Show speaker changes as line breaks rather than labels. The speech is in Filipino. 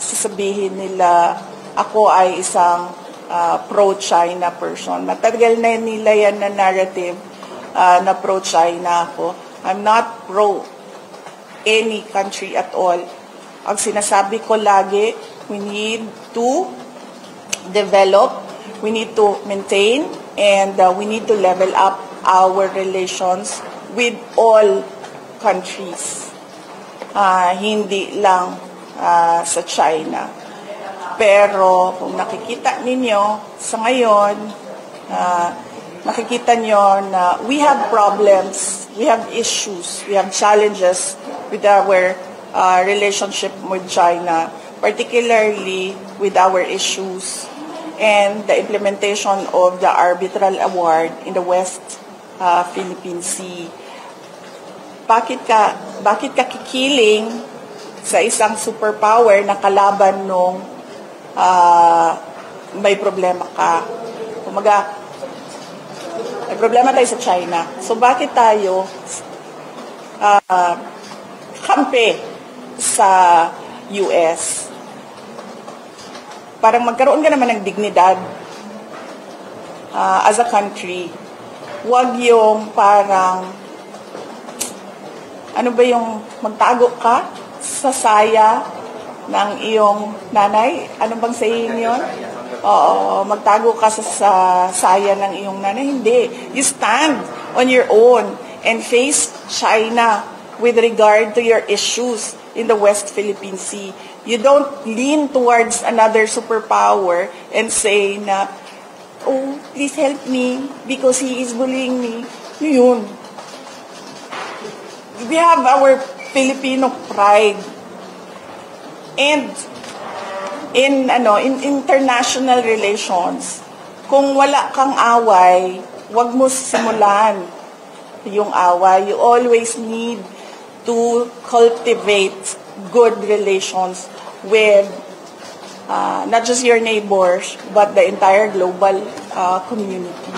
sasabihin nila ako ay isang pro-China person. Matagal na nila yan na narrative na pro-China ako. I'm not pro any country at all. Ang sinasabi ko lagi, we need to develop, we need to maintain, and we need to level up our relations with all countries. Hindi lang sa China. Pero kung nakikita ninyo sa ngayon, nakikita nyo na we have problems, we have issues, we have challenges with our relationship with China, particularly with our issues and the implementation of the arbitral award in the West Philippine Sea. Bakit ka kikiling sa isang superpower na kalaban nung may problema ka? Kumaga, may problema tayo sa China. So bakit tayo kampi sa US? Parang magkaroon ka naman ng dignidad as a country. Huwag yung parang ano ba yung magtago ka sa saya ng iyong nanay? Ano bang saying yun? Oo, magtago ka sa saya ng iyong nanay. Hindi. You stand on your own and face China with regard to your issues in the West Philippine Sea. You don't lean towards another superpower and say na, oh, please help me because he is bullying me. Yun. We have our Filipino pride. And in international relations, kung wala kang away, wag mo simulan yung away. You always need to cultivate good relations with not just your neighbors, but the entire global community.